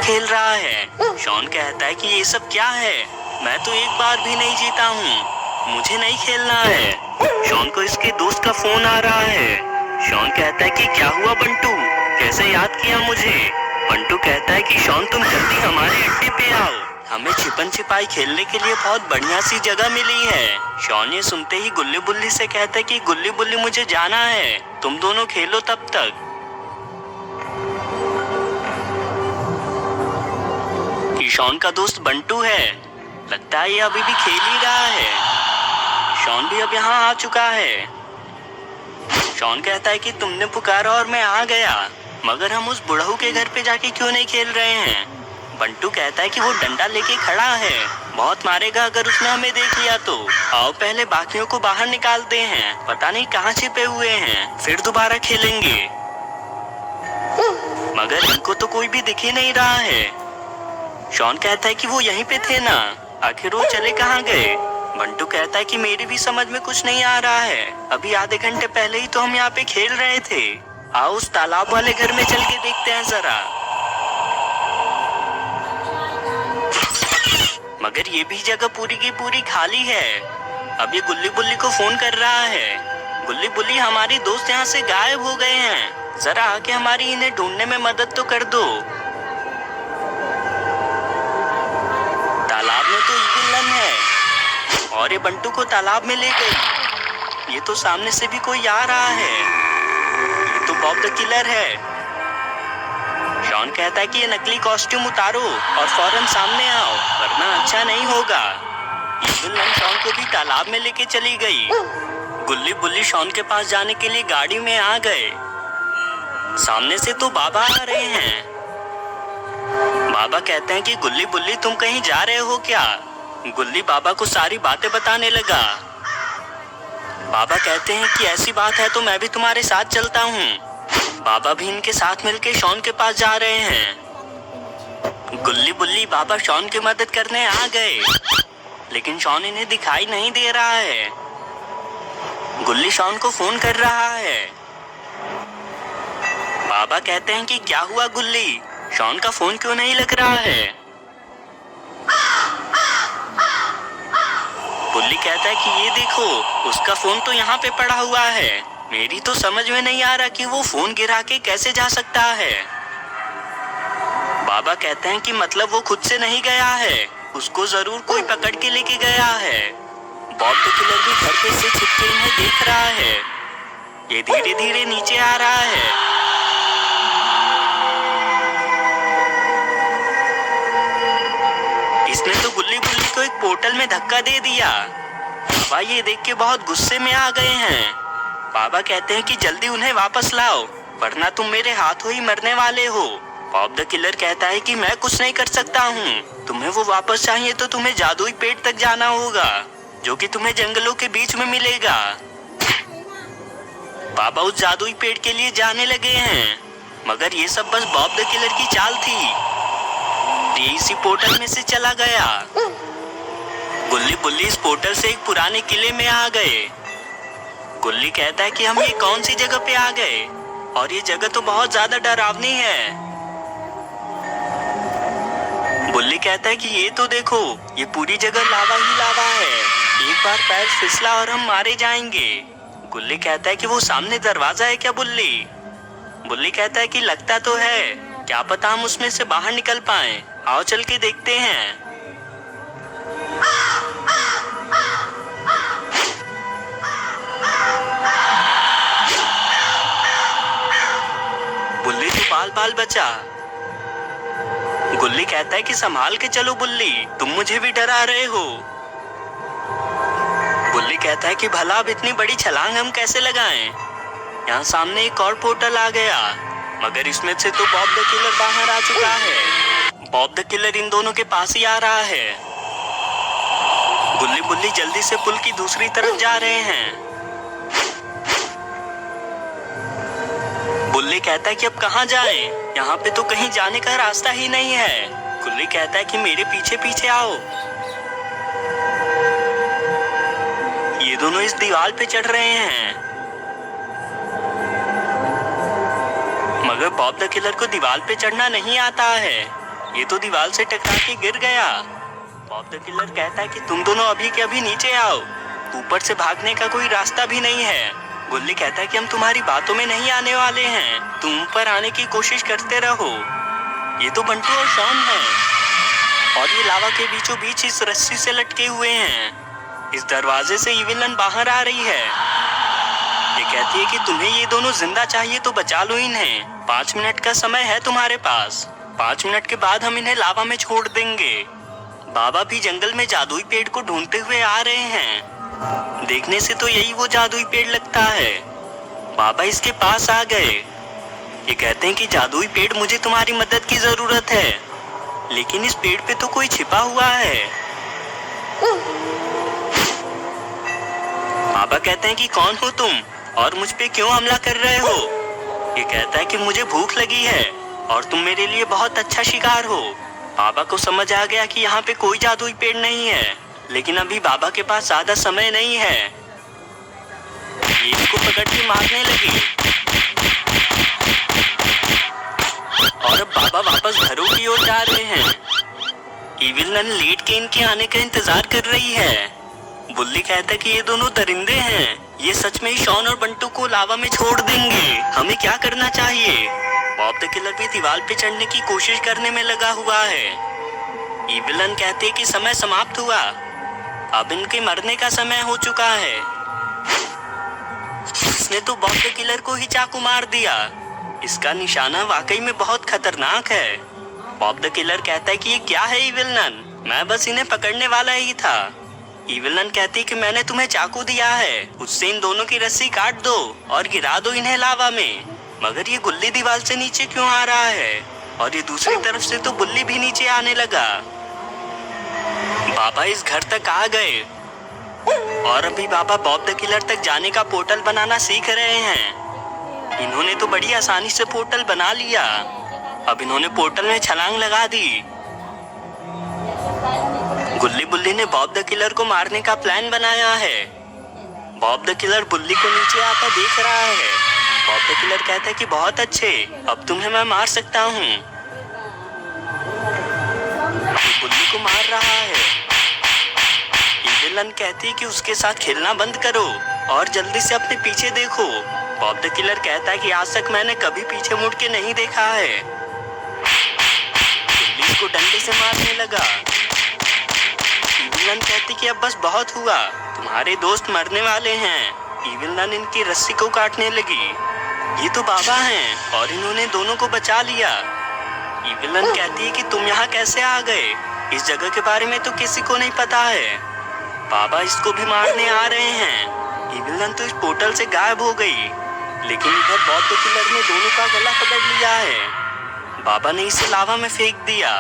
खेल रहा है। शॉन कहता है कि ये सब क्या है, मैं तो एक बार भी नहीं जीता हूँ, मुझे नहीं खेलना है। शॉन को इसके दोस्त का फोन आ रहा है। शॉन कहता है कि क्या हुआ बंटू, कैसे याद किया मुझे। बंटू कहता है कि शॉन तुम जल्दी हमारे अड्डे पे आओ, हमें छिपन छिपाई खेलने के लिए बहुत बढ़िया सी जगह मिली है। शॉन ये सुनते ही गुल्ली बुल्ली से कहता है कि गुल्ली बुल्ली मुझे जाना है, तुम दोनों खेलो तब तक। कि शॉन का दोस्त बंटू है, लगता है ये अभी भी खेल ही रहा है। शॉन भी अब यहाँ आ चुका है। शॉन कहता है कि तुमने पुकारा और मैं आ गया, मगर हम उस बुढ़ऊ के घर पे जाके क्यों नहीं खेल रहे हैं। बंटू कहता है कि वो डंडा लेके खड़ा है, बहुत मारेगा अगर उसने हमें देख लिया तो। आओ पहले बाकियों को बाहर निकालते हैं, पता नहीं कहाँ छिपे हुए हैं, फिर दोबारा खेलेंगे। मगर इनको तो कोई भी दिख ही नहीं रहा है। शॉन कहता है कि वो यहीं पे थे ना, आखिर वो चले कहाँ गए। बंटू कहता है कि मेरी भी समझ में कुछ नहीं आ रहा है, अभी आधे घंटे पहले ही तो हम यहाँ पे खेल रहे थे। आओ उस तालाब वाले घर में चल के देखते हैं जरा। मगर ये भी जगह पूरी की पूरी खाली है। अब ये गुल्ली बुल्ली को फोन कर रहा है। गुल्ली बुल्ली हमारी दोस्त यहाँ से गायब हो गए हैं, जरा आके हमारी इन्हें ढूंढने में मदद तो कर दो। तालाब में तो ईविल लन है और ये बंटू को तालाब में ले गई। ये तो सामने से भी कोई आ रहा है, ये तो बॉब द किलर है। शॉन कहता है कि ये नकली कॉस्ट्यूम उतारो और फौरन सामने आओ, वरना अच्छा नहीं होगा। ईविल लन शॉन को भी तालाब में लेके चली गई। गुल्ली बुल्ली शॉन के पास जाने के लिए गाड़ी में आ गए। सामने से तो बाबा आ रहे हैं। बाबा कहते हैं कि गुल्ली बुल्ली तुम कहीं जा रहे हो क्या। गुल्ली बाबा को सारी बातें बताने लगा। बाबा कहते हैं कि ऐसी बात है तो मैं भी तुम्हारे साथ चलता हूँ। बाबा भी इनके साथ मिलके शॉन के पास जा रहे हैं। गुल्ली बुल्ली बाबा शॉन की मदद करने आ गए, लेकिन शॉन इन्हें दिखाई नहीं दे रहा है। गुल्ली शॉन को फोन कर रहा है। बाबा कहते हैं कि क्या हुआ गुल्ली, शॉन का फोन क्यों नहीं लग रहा है। गुल्ली कहता है कि ये देखो, उसका फोन तो यहाँ पे पड़ा हुआ है, मेरी तो समझ में नहीं आ रहा कि वो फोन गिरा के कैसे जा सकता है। बाबा कहते हैं कि मतलब वो खुद से नहीं गया है, उसको जरूर कोई पकड़ के लेके गया है। बॉब द किलर भी घर पे से छिप के इन्हें देख रहा है। ये धीरे धीरे नीचे आ रहा है। इसने तो गुल्ली बुल्ली को एक पोर्टल में धक्का दे दिया। बाबा ये देख के बहुत गुस्से में आ गए हैं। बाबा कहते हैं कि जल्दी उन्हें वापस लाओ, वरना तुम मेरे हाथों ही मरने वाले हो। बॉब द किलर कहता है कि मैं कुछ नहीं कर सकता हूँ, तुम्हें वो वापस चाहिए तो तुम्हें जादुई पेड़ तक जाना होगा, जो कि तुम्हें जंगलों के बीच में मिलेगा। बाबा उस जादुई पेड़ के लिए जाने लगे हैं, मगर ये सब बस बॉब द किलर की चाल थी। ये इसी पोर्टल में से चला गया। गुल्ली बुल्ली इस पोर्टल से एक पुराने किले में आ गए। गुल्ली कहता है कि हम ये कौन सी जगह पे आ गए, और ये जगह तो बहुत ज्यादा डरावनी है। बुल्ली कहता है कि ये तो देखो, ये पूरी जगह लावा ही लावा है, एक बार पैर फिसला और हम मारे जाएंगे। गुल्ली कहता है कि वो सामने दरवाजा है क्या बुल्ली। बुल्ली कहता है कि लगता तो है, क्या पता हम उसमें से बाहर निकल पाएं, आओ चल के देखते हैं। बुल्ली तो बाल बाल बचा। गुल्ली कहता है कि संभाल के चलो बुल्ली, तुम मुझे भी डरा रहे हो। बुल्ली कहता है कि भला अब इतनी बड़ी छलांग हम कैसे लगाएं। यहाँ सामने एक और पोर्टल आ गया, मगर इसमें से तो बॉब द किलर बाहर आ चुका है। बॉब द किलर इन दोनों के पास ही आ रहा है। गुल्ली बुल्ली जल्दी से पुल की दूसरी तरफ जा रहे हैं। बुल्ली कहता है कि अब कहाँ जाएं? यहाँ पे तो कहीं जाने का रास्ता ही नहीं है। गुल्ली कहता है कि मेरे पीछे पीछे आओ। ये दोनों इस दीवार पे चढ़ रहे हैं, मगर बॉब द किलर को दीवार पे चढ़ना नहीं आता है। ये तो दीवार से टकरा के गिर गया। बॉब द किलर कहता है कि तुम दोनों अभी के अभी नीचे आओ, ऊपर से भागने का कोई रास्ता भी नहीं है। गुल्ली कहता है कि हम तुम्हारी बातों में नहीं आने वाले हैं, तुम ऊपर आने की कोशिश करते रहो। ये तो बंटू और शॉन है और ये लावा के बीचों बीच इस रस्सी से लटके हुए हैं। इस दरवाजे से इविल नन बाहर आ रही है। ये कहती है कि तुम्हें ये दोनों जिंदा चाहिए तो बचा लो इन्हें, 5 मिनट का समय है तुम्हारे पास, 5 मिनट के बाद हम इन्हें लावा में छोड़ देंगे। बाबा भी जंगल में जादुई पेड़ को ढूंढते हुए आ रहे हैं। देखने से तो यही वो जादुई पेड़ लगता है। बाबा इसके पास आ गए। ये कहते हैं कि जादुई पेड़, मुझे तुम्हारी मदद की जरूरत है, लेकिन इस पेड़ पे तो कोई छिपा हुआ है। बाबा कहते हैं कि कौन हो तुम और मुझ पे क्यों हमला कर रहे हो। ये कहता है कि मुझे भूख लगी है और तुम मेरे लिए बहुत अच्छा शिकार हो। बाबा को समझ आ गया कि यहाँ पे कोई जादुई पेड़ नहीं है, लेकिन अभी बाबा के पास ज्यादा समय नहीं है। ये इसको पकड़ के मारने लगे और अब बाबा वापस घरों की ओर जा रहे हैं। इविल नन लेट के इनके आने का इंतजार कर रही है। बुल्ली कहता है कि ये दोनों दरिंदे हैं, ये सच में ही शॉन और बंटू को लावा में छोड़ देंगे, हमें क्या करना चाहिए। बॉब द किलर भी दीवार पे चढ़ने की कोशिश करने में लगा हुआ है। इविल नन कहते हैं कि समय समाप्त हुआ, अब इनके मरने का समय हो चुका है। इसने तो बॉब द किलर को ही चाकू मार दिया। इसका निशाना वाकई में बहुत खतरनाक है। बॉब द किलर कहता है कि ये क्या है इविल नन, मैं बस इन्हें पकड़ने वाला ही था। इविल नन कहती है कि मैंने तुम्हें चाकू दिया है, उससे इन दोनों की रस्सी काट दो और गिरा दो इन्हें लावा में। मगर ये गुल्ली दीवार से नीचे क्यों आ रहा है और ये दूसरी तरफ से तो बुल्ली भी नीचे आने लगा। बाबा इस घर तक आ गए और अभी बाबा बॉब द किलर तक जाने का पोर्टल बनाना सीख रहे हैं। इन्होंने तो बड़ी आसानी से पोर्टल बना लिया। अब इन्होंने पोर्टल में छलांग लगा दी। गुल्ली बुल्ली ने बॉब द किलर को मारने का प्लान बनाया है। बॉब द किलर बुल्ली को नीचे आता देख रहा है। बॉब द किलर कहता है कि बहुत अच्छे, अब तुम्हें मैं मार सकता हूँ। बुल्ली को मार रहा है। इविल नन कहती है कि उसके साथ खेलना बंद करो और जल्दी से अपने पीछे देखो। बॉब द किलर कहता है कि आज तक मैंने कभी पीछे मुड़ के नहीं देखा है। बुल्ली को डंडे से मारने लगा। इविल नन कहती कि अब बस बहुत हुआ, तुम्हारे दोस्त मरने वाले हैं। इविल नन इनकी रस्सी को काटने लगी। ये तो बाबा हैं और इन्होंने दोनों को बचा लिया। इविल नन कहती है कि तुम यहाँ कैसे आ गए, इस जगह के बारे में तो किसी को नहीं पता है। बाबा इसको भी मारने आ रहे हैं। इविल नन तो इस पोर्टल से गायब हो गई, लेकिन इधर बॉब द किलर ने दोनों का गला पकड़ लिया है। बाबा ने इसे लावा में फेंक दिया।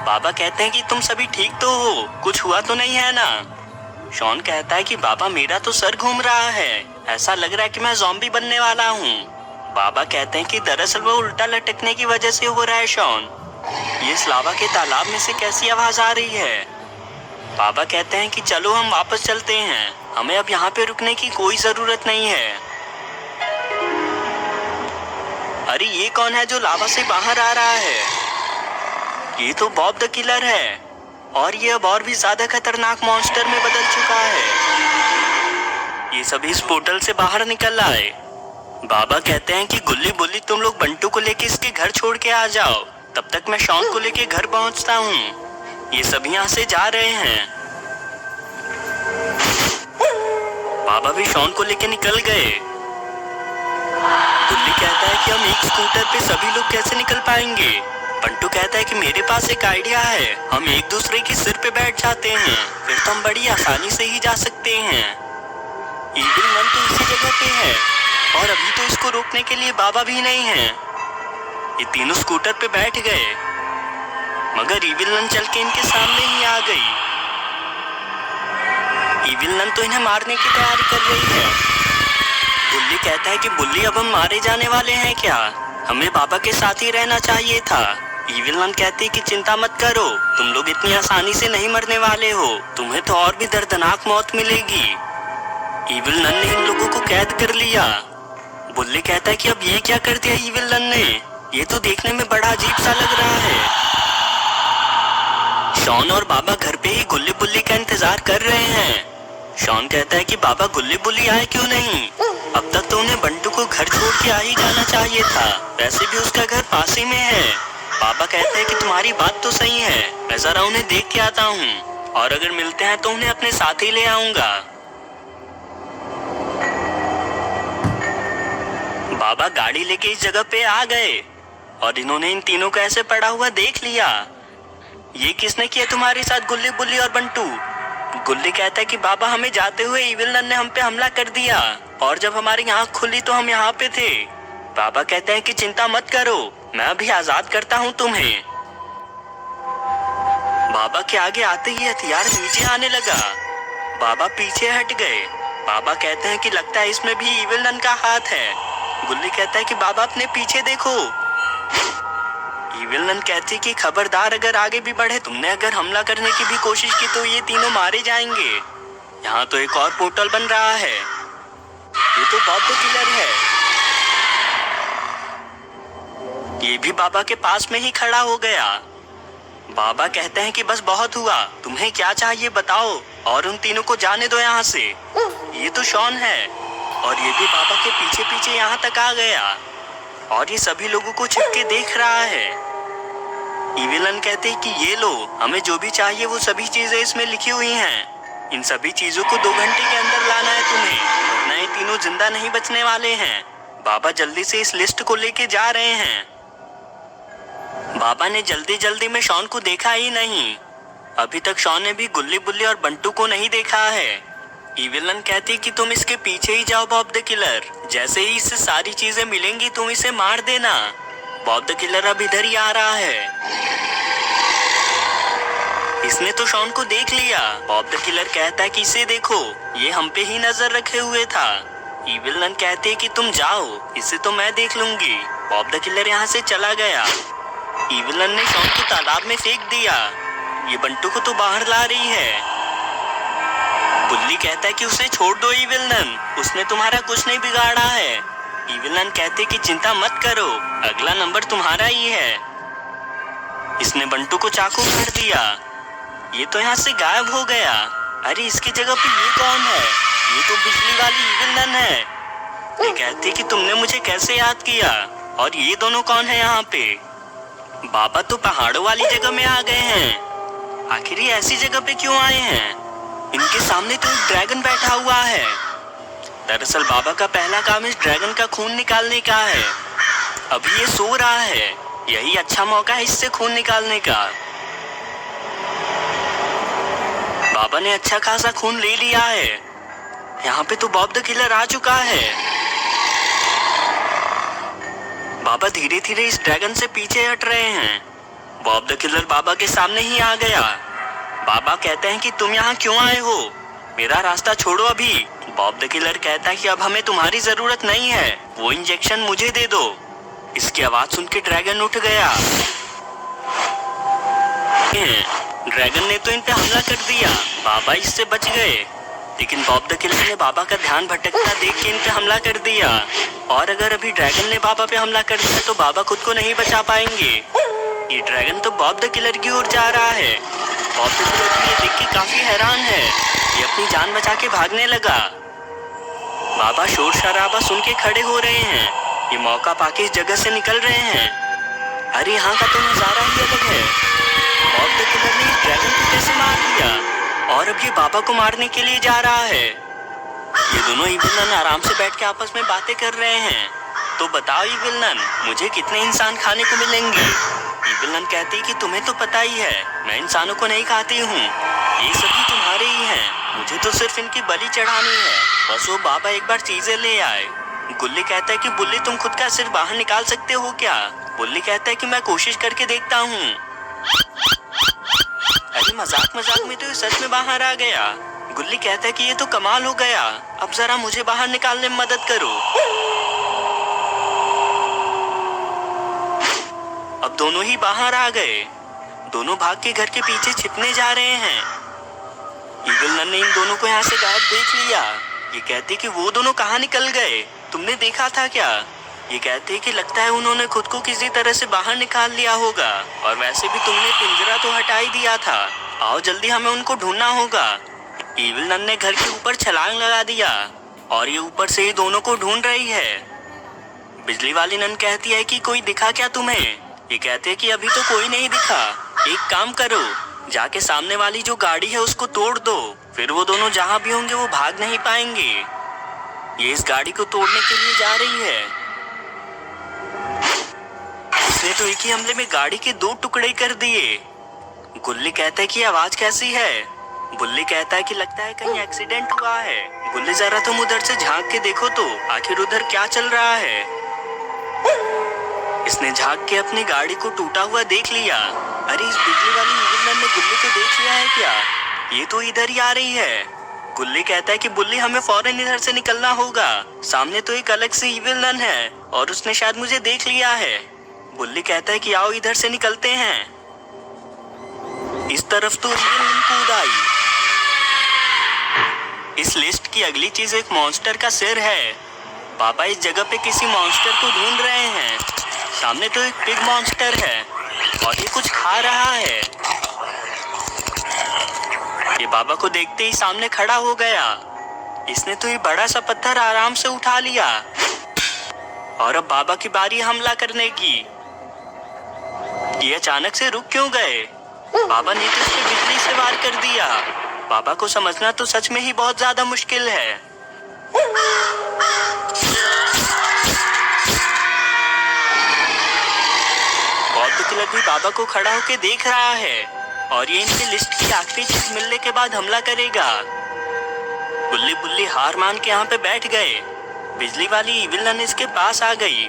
बाबा कहते हैं कि तुम सभी ठीक तो हो, कुछ हुआ तो नहीं है ना। शॉन कहता है कि बाबा मेरा तो सर घूम रहा है, ऐसा लग रहा है कि मैं ज़ॉम्बी बनने वाला हूँ। बाबा कहते हैं कि दरअसल वो उल्टा लटकने की वजह से हो रहा है शॉन। ये इस लावा के तालाब में से कैसी आवाज आ रही है। बाबा कहते हैं कि चलो हम वापस चलते हैं, हमें अब यहाँ पे रुकने की कोई जरूरत नहीं है। अरे ये कौन है जो लावा से बाहर आ रहा है। ये तो बॉब द किलर है और ये अब और भी ज्यादा खतरनाक मॉन्स्टर में बदल चुका है। ये सभी इस पोर्टल से बाहर निकल आए। बाबा कहते हैं कि गुल्ली बुल्ली तुम लोग बंटू को लेके इसके घर छोड़ के आ जाओ, तब तक मैं शॉन को लेके घर पहुंचता हूँ। ये सभी यहाँ से जा रहे हैं। बाबा भी शॉन को लेके निकल गए। गुल्ली कहता है कि हम एक स्कूटर पे सभी लोग कैसे निकल पाएंगे। बंटू कहता है कि मेरे पास एक आइडिया है, हम एक दूसरे के सिर पे बैठ जाते हैं, फिर तो हम बड़ी आसानी से ही जा सकते हैं। इविल नन तो इसी जगह पे है और अभी तो इसको रोकने के लिए बाबा भी नहीं है। ये तीनों स्कूटर पे बैठ गए, मगर इविल नन चल के इनके सामने ही आ गई। इविल नन तो इन्हें मारने की तैयारी कर रही है। बुल्ली कहता है कि बुल्ली अब हम मारे जाने वाले हैं क्या, हमें बाबा के साथ ही रहना चाहिए था। इविल नन कहती है कि चिंता मत करो, तुम लोग इतनी आसानी से नहीं मरने वाले हो, तुम्हें तो और भी दर्दनाक मौत मिलेगी। इविल नन ने इन लोगों को कैद कर लिया। बुल्ली कहता है कि अब ये क्या कर दिया इविल नन ने, ये तो देखने में बड़ा अजीब सा लग रहा है। शॉन और बाबा घर पे ही गुल्ली बुल्ली का इंतजार कर रहे हैं। शॉन कहता है कि बाबा गुल्ली बुल्ली आए क्यों नहीं? अब तक तो उन्हें बंटू को घर छोड़ के आ ही जाना चाहिए था। वैसे भी उसका घर पास ही में है। बाबा कहते हैं कि तुम्हारी बात तो सही है, मैं जरा उन्हें देख के आता हूँ और अगर मिलते हैं तो उन्हें अपने साथ ही ले आऊंगा। बाबा गाड़ी लेके इस जगह पे आ गए और इन्होंने इन तीनों को ऐसे पड़ा हुआ देख लिया। ये किसने किया तुम्हारे साथ गुल्ली बुल्ली और बंटू? गुल्ली कहता है कि बाबा हमें जाते हुए इविल नन ने हम पे हमला कर दिया और जब हमारी आंख खुली तो हम यहाँ पे थे। बाबा कहते हैं कि चिंता मत करो, मैं अभी आजाद करता हूँ तुम्हें। बाबा के आगे आते ही हथियार नीचे आने लगा। बाबा पीछे हट गए। बाबा कहते हैं कि लगता है इसमें भी इविल नन का हाथ है। गुल्ली कहता है कि बाबा अपने पीछे देखो। इविल नन कहती कि खबरदार, अगर आगे भी बढ़े, तुमने अगर हमला करने की भी कोशिश की तो ये तीनों मारे जाएंगे। यहाँ तो एक और पोर्टल बन रहा है। ये तो बॉब द किलर है। ये भी बाबा के पास में ही खड़ा हो गया। बाबा कहते हैं कि बस बहुत हुआ, तुम्हें क्या चाहिए बताओ और उन तीनों को जाने दो यहाँ से। ये तो शॉन है और ये भी बाबा के पीछे पीछे यहाँ तक आ गया और ये सभी लोगों को छिप के देख रहा है। इविल नन कहते हैं कि ये लो, हमें जो भी चाहिए वो सभी चीजें इसमें लिखी हुई हैं। इन सभी चीजों को 2 घंटे के अंदर लाना है तुम्हें, वरना ये तीनों जिंदा नहीं बचने वाले हैं। बाबा जल्दी से इस लिस्ट को लेके जा रहे हैं। बाबा ने जल्दी जल्दी में शॉन को देखा ही नहीं। अभी तक शॉन ने भी गुल्ली बुल्ली और बंटू को नहीं देखा है। इविल नन कहती कि तुम इसके पीछे ही जाओ बॉब द किलर, जैसे ही इससे सारी चीजें मिलेंगी तुम इसे मार देना। बॉब द किलर अब इधर ही आ रहा है। इसने तो शॉन को देख लिया। बॉब द किलर कहता है कि इसे देखो, ये हम पे ही नजर रखे हुए था। इविल नन कहती है कि तुम जाओ, इसे तो मैं देख लूंगी। बॉब द किलर यहाँ से चला गया। इविल नन ने शॉन को तालाब में फेंक दिया। ये बंटू को तो बाहर ला रही है। गुल्ली कहता है कि उसे छोड़ दो इविल नन, उसने तुम्हारा कुछ नहीं बिगाड़ा है। इविल नन कहते कि चिंता मत करो, अगला नंबर तुम्हारा ही है। इसने बंटू को चाकू मार दिया। ये तो यहाँ से गायब हो गया। अरे इसकी जगह पे ये कौन है? ये तो बिजली वाली इविल नन है। ये कहती कि तुमने मुझे कैसे याद किया और ये दोनों कौन है यहाँ पे? बाबा तो पहाड़ों वाली जगह में आ गए हैं। आखिर ये ऐसी जगह पे क्यों आए हैं? इनके सामने तो एक ड्रैगन बैठा हुआ है। दरअसल बाबा का पहला काम इस ड्रैगन का खून निकालने का है। अभी ये सो रहा है, यही अच्छा मौका है इससे खून निकालने का। बाबा ने अच्छा खासा खून ले लिया है। यहाँ पे तो बॉब द किलर आ चुका है। बाबा धीरे धीरे इस ड्रैगन से पीछे हट रहे हैं। बॉब द किलर बाबा के सामने ही आ गया। बाबा कहते हैं कि तुम यहाँ क्यों आए हो? मेरा रास्ता छोड़ो अभी। बॉब द किलर कहता है कि अब हमें तुम्हारी जरूरत नहीं है, वो इंजेक्शन मुझे दे दो। इसकी आवाज सुन के ड्रैगन उठ गया। ड्रैगन ने तो इन पे हमला कर दिया। बाबा इससे बच गए, लेकिन बॉब द किलर ने बाबा का ध्यान भटकता देख के इन पे हमला कर दिया। और अगर अभी ड्रैगन ने बाबा पे हमला कर दिया तो बाबा खुद को नहीं बचा पाएंगे। ये ड्रैगन तो बॉब द किलर की ओर जा रहा है। बॉब द किलर भी ये देख के काफी हैरान है। ये अपनी जान बचा के भागने लगा। बाबा शोर शराबा सुन के खड़े हो रहे हैं। ये मौका पाके इस जगह से निकल रहे हैं। अरे यहाँ का तो नजारा ही अलग है। बॉब द किलर ने इस ड्रैगन को कैसे मार दिया और अब ये बाबा को मारने के लिए जा रहा है। ये दोनों इविल नन आराम से बैठ के आपस में बातें कर रहे हैं। तो बताओ इविल नन, मुझे कितने इंसान खाने को मिलेंगे? इविल नन कहती कि तुम्हें तो पता ही है, मैं इंसानों को नहीं खाती हूँ, ये सभी तुम्हारे ही हैं। मुझे तो सिर्फ इनकी बलि चढ़ानी है। बस वो बाबा एक बार चीजें ले आए। गुल्ली कहता है कि बुल्ली तुम खुद का सिर बाहर निकाल सकते हो क्या? बुल्ली कहता है कि मैं कोशिश करके देखता हूँ। अरे मजाक मजाक में तो ये सच में बाहर आ गया। गुल्ली कहता है कि ये तो कमाल हो गया, अब जरा मुझे बाहर निकालने में मदद करो। अब दोनों ही बाहर आ गए। दोनों भाग के घर के पीछे छिपने जा रहे हैं। इविल नन ने इन दोनों को यहाँ से गायब देख लिया। ये कहती कि वो दोनों कहाँ निकल गए, तुमने देखा था क्या? ये कहते हैं कि लगता है उन्होंने खुद को किसी तरह से बाहर निकाल लिया होगा, और वैसे भी तुमने पिंजरा तो हटा ही दिया था। आओ जल्दी, हमें उनको ढूंढना होगा। इविल नन ने घर के ऊपर छलांग लगा दिया और ये ऊपर से ही दोनों को ढूंढ रही है। बिजली वाली नन कहती है कि कोई दिखा क्या तुम्हें? ये कहते हैं कि अभी तो कोई नहीं दिखा। एक काम करो, जाके सामने वाली जो गाड़ी है उसको तोड़ दो, फिर वो दोनों जहाँ भी होंगे वो भाग नहीं पाएंगे। ये इस गाड़ी को तोड़ने के लिए जा रही है। इसने तो एक ही हमले में गाड़ी के 2 टुकड़े कर दिए। गुल्ली कहता है कि आवाज कैसी है? बुल्ली कहता है कि लगता है कहीं एक्सीडेंट हुआ है। गुल्ली जरा तुम उधर से झांक के देखो तो आखिर उधर क्या चल रहा है। इसने झांक के अपनी गाड़ी को टूटा हुआ देख लिया। अरे इस बिजली वाली इविल नन ने गुल्ली को देख लिया है क्या? ये तो इधर ही आ रही है। गुल्ली कहता है कि बुल्ली हमें फौरन इधर से निकलना होगा, सामने तो एक अलग से इविल नन है और उसने शायद मुझे देख लिया है। बुल्ली कहता है कि आओ इधर से निकलते हैं। इस तरफ तो इविल नन कूद आई। इस लिस्ट की अगली चीज एक मॉन्स्टर का सिर है। पापा इस जगह पे किसी मॉन्स्टर को ढूंढ रहे हैं। सामने तो एक बिग मॉन्स्टर है और ये कुछ खा रहा है। ये बाबा को देखते ही सामने खड़ा हो गया। इसने तो ये बड़ा सा पत्थर आराम से उठा लिया और अब बाबा की बारी हमला करने की। ये अचानक से रुक क्यों गए? बाबा ने तो इस पे बिजली से वार कर दिया। बाबा को समझना तो सच में ही बहुत ज्यादा मुश्किल है। बॉब द किलर भी बाबा को खड़ा होकर देख रहा है और ये इनकी लिस्ट की आखिरी चीज मिलने के बाद हमला करेगा। बुल्ली बुल्ली हार मान के यहाँ पे बैठ गए। बिजली वाली इविल नन इसके पास आ गई।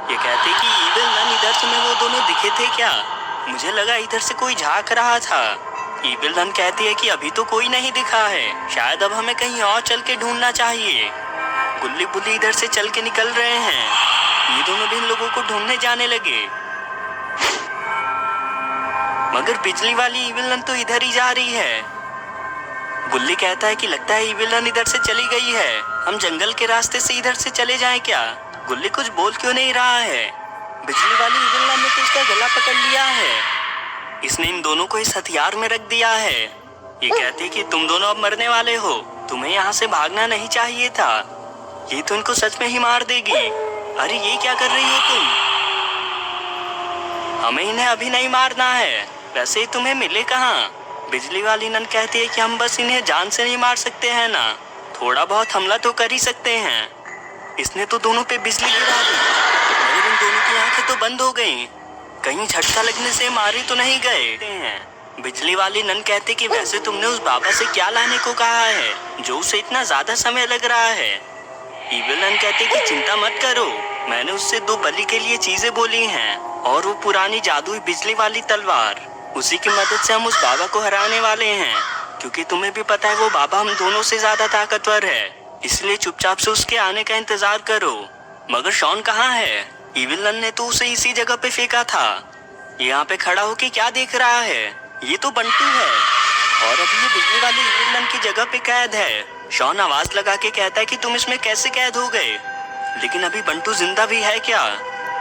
ये कहते कि इविल नन इधर से में वो दोनों दिखे थे क्या? मुझे लगा इधर से कोई झांक रहा था। इविल नन कहती है कि अभी तो कोई नहीं दिखा है, शायद अब हमें कहीं और चल के ढूंढना चाहिए। गुल्ली बुल्ली इधर से चल के निकल रहे हैं। ये दोनों भी इन लोगों को ढूंढने जाने लगे, मगर बिजली वाली इविल नन तो इधर ही जा रही है। गुल्ली कहता है कि लगता है इविल नन इधर से चली गई है, हम जंगल के रास्ते से इधर से चले जाएं क्या? गुल्ली कुछ बोल क्यों नहीं रहा है? बिजली वाली इविल नन ने तो इसका गला पकड़ लिया है। इसने इन दोनों को इस हथियार में रख दिया है। ये कहती है कि तुम दोनों अब मरने वाले हो, तुम्हें यहाँ से भागना नहीं चाहिए था। ये तो इनको सच में ही मार देगी। अरे ये क्या कर रही हो तुम? हमें इन्हें अभी नहीं मारना है, वैसे ही तुम्हें मिले कहाँ? बिजली वाली नन कहती है कि हम बस इन्हें जान से नहीं मार सकते हैं ना, थोड़ा बहुत हमला तो कर ही सकते हैं। इसने तो दोनों पे बिजली गिरा दी, मगर इन दोनों की आंखें तो बंद हो गईं। कहीं झटका लगने से मारे तो नहीं गए। बिजली वाली नन कहती कि वैसे तुमने उस बाबा से क्या लाने को कहा है जो उसे इतना ज्यादा समय लग रहा है? इविल नन कहती कि चिंता मत करो, मैंने उससे 2 बलि के लिए चीजें बोली हैं और वो पुरानी जादुई बिजली वाली तलवार, उसी की मदद से हम उस बाबा को हराने वाले हैं। क्योंकि तुम्हें भी पता है वो बाबा हम दोनों से ज्यादा ताकतवर है, इसलिए चुपचाप से उसके आने का इंतजार करो। मगर शॉन कहाँ है? इविल नन ने तो उसे इसी जगह पे फेंका था। यहाँ पे खड़ा होके क्या देख रहा है? ये तो बंटू है और अभी ये बिजली वाली इविल नन की जगह पे कैद है। शॉन आवाज लगा के कहता है कि तुम इसमें कैसे कैद हो गए? लेकिन अभी बंटू जिंदा भी है क्या?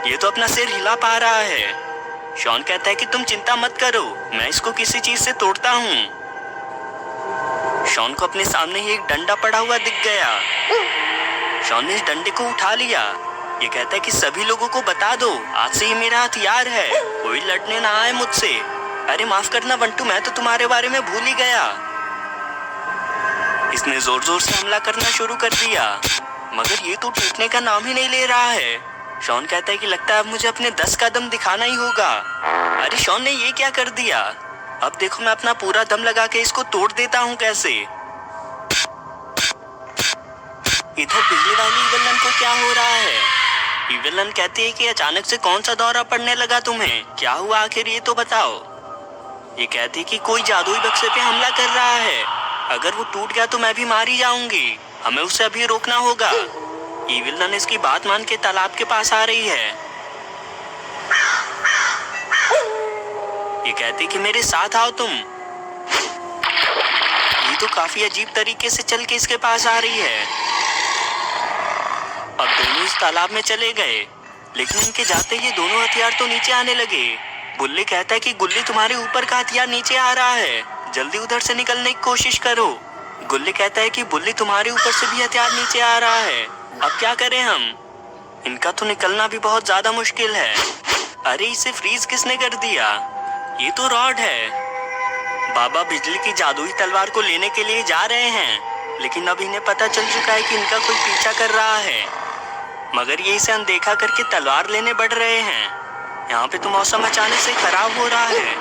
ये तो अपना सिर हिला पा रहा है। शॉन कहता है कि तुम चिंता मत करो, मैं इसको किसी चीज से तोड़ता हूँ। शॉन को अपने सामने ही एक डंडा पड़ा हुआ दिख गया। शॉन ने इस डंडे को उठा लिया। ये कहता है कि सभी लोगों को बता दो, आज से ये मेरा हथियार है, कोई लड़ने ना आए मुझसे। अरे माफ करना बंटू, मैं तो तुम्हारे बारे में भूल ही गया। इसने जोर जोर से हमला करना शुरू कर दिया, मगर ये तो टूटने का नाम ही नहीं ले रहा है। शॉन कहता है कि लगता है अब मुझे अपने 10 कदम दिखाना ही होगा। अरे शॉन ने ये क्या कर दिया? अब देखो मैं अपना पूरा दम लगा के इसको तोड़ देता हूँ कैसे। इधर बिजली वाली इविल नन को क्या हो रहा है? इविल नन कहती है कि अचानक से कौन सा दौरा पड़ने लगा तुम्हें, क्या हुआ आखिर ये तो बताओ। ये कहती है कि कोई जादुई बक्से पे हमला कर रहा है, अगर वो टूट गया तो मैं भी मारी जाऊंगी, हमें उसे अभी रोकना होगा। इविल नन इसकी बात मान के तालाब के पास आ रही है। ये कहती कि मेरे साथ आओ तुम। ये तो काफी अजीब तरीके से चल के इसके पास आ रही है। अब दोनों इस तालाब में चले गए। लेकिन उनके जाते ये दोनों हथियार तो नीचे आने लगे। बुल्ली कहता है कि गुल्ली तुम्हारे ऊपर का हथियार नीचे आ रहा है, जल्दी उधर से निकलने की कोशिश करो। गुल्ली कहता है कि बुल्ली तुम्हारे ऊपर से भी हथियार नीचे आ रहा है, अब क्या करें हम? इनका तो निकलना भी बहुत ज्यादा मुश्किल है। अरे इसे फ्रीज किसने कर दिया? ये तो रॉड है। बाबा बिजली की जादुई तलवार को लेने के लिए जा रहे हैं, लेकिन अब इन्हें पता चल चुका है कि इनका कोई पीछा कर रहा है, मगर ये इसे अनदेखा करके तलवार लेने बढ़ रहे हैं। यहाँ पे तो मौसम अचानक से खराब हो रहा है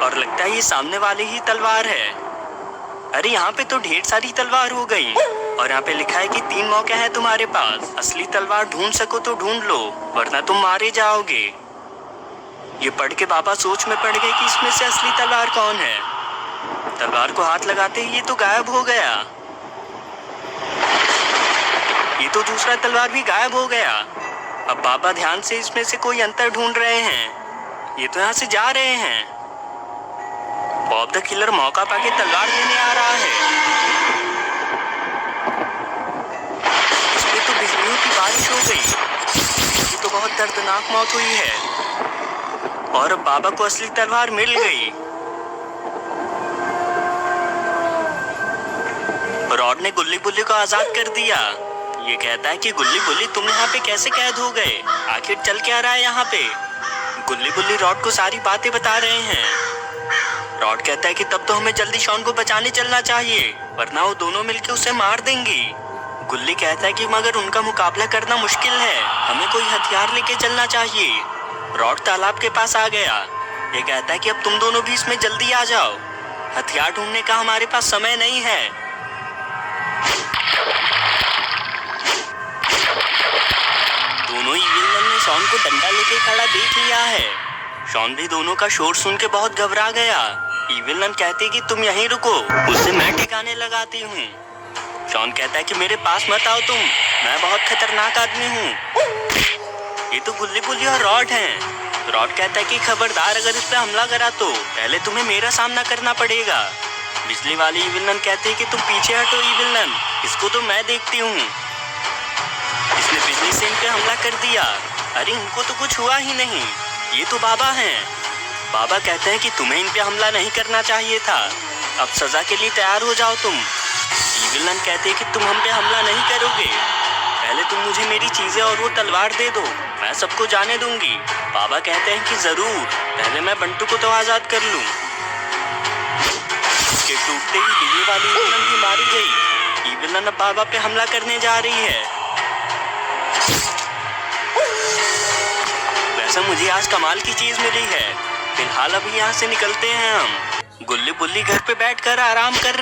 और लगता है ये सामने वाली ही तलवार है। अरे यहाँ पे तो ढेर सारी तलवार हो गई और यहाँ पे लिखा है कि 3 मौके हैं तुम्हारे पास, असली तलवार ढूंढ सको तो ढूंढ लो वरना तुम मारे जाओगे। ये पढ़ के बाबा सोच में पड़ गए कि इसमें से असली तलवार कौन है। तलवार को हाथ लगाते ही ये तो गायब हो गया। ये तो दूसरा तलवार भी गायब हो गया। अब बाबा ध्यान से इसमें से कोई अंतर ढूंढ रहे हैं। ये तो यहाँ से जा रहे हैं। बॉब द किलर मौका पाके तलवार लेने आ रहा है। इसमें तो बिजलियों की बारिश हो गई। ये तो बहुत दर्दनाक मौत हुई है और अब बाबा को असली तलवार मिल गई। रॉड ने गुल्ली बुल्ली को आजाद कर दिया। ये कहता है कि गुल्ली बुल्ली तुम यहाँ पे कैसे कैद हो गए, आखिर चल क्या रहा है यहाँ पे? गुल्ली बुल्ली रॉड को सारी बातें बता रहे हैं। रॉड कहता है कि तब तो हमें जल्दी शॉन को बचाने चलना चाहिए वरना वो दोनों मिलकर उसे मार देंगी। गुल्ली कहता है कि मगर उनका मुकाबला करना मुश्किल है, हमें कोई हथियार लेके चलना चाहिए। रॉड तालाब के पास आ गया। ये कहता है कि अब तुम दोनों भी इसमें जल्दी आ जाओ, हथियार ढूंढने का हमारे पास समय नहीं है। दोनों ही विलन ने शॉन को डंडा लेके खड़ा देख लिया है। शॉन भी दोनों का शोर सुन के बहुत घबरा गया। विलन कहती कि तुम यहीं रुको, उससे मैं ठिकाने लगाती हूँ। शॉन कहता है कि मेरे पास मत आओ तुम, मैं बहुत खतरनाक आदमी हूँ। ये तो गुल्ली बुल्ली और रॉड हैं। रॉड कहता है कि खबरदार अगर इस पे हमला करा तो पहले तुम्हें मेरा सामना करना पड़ेगा। बिजली वाली विलन कहती है कि तुम पीछे हटो विलन, इसको तो मैं देखती हूँ। इसने बिजली से इन पे हमला कर दिया। अरे इनको तो कुछ हुआ ही नहीं, ये तो बाबा हैं। बाबा कहते हैं कि तुम्हें इन पे हमला नहीं करना चाहिए था, अब सजा के लिए तैयार हो जाओ तुम। विलन कहते हैं कि तुम हम पे हमला नहीं करोगे, पहले तुम मुझे मेरी चीजें और वो तलवार दे दो, मैं सबको जाने दूंगी। बाबा कहते हैं कि जरूर, पहले मैं बंटू को तो आजाद कर लूं। उसके टूटते ही बिजली वाली विलन भी मारी गई। विलन अब बाबा पे हमला करने जा रही है। वैसे मुझे आज कमाल की चीज मिली है। फिलहाल अभी यहाँ से निकलते हैं हम। गुल्ली बुल्ली घर पे बैठकर आराम कर रहे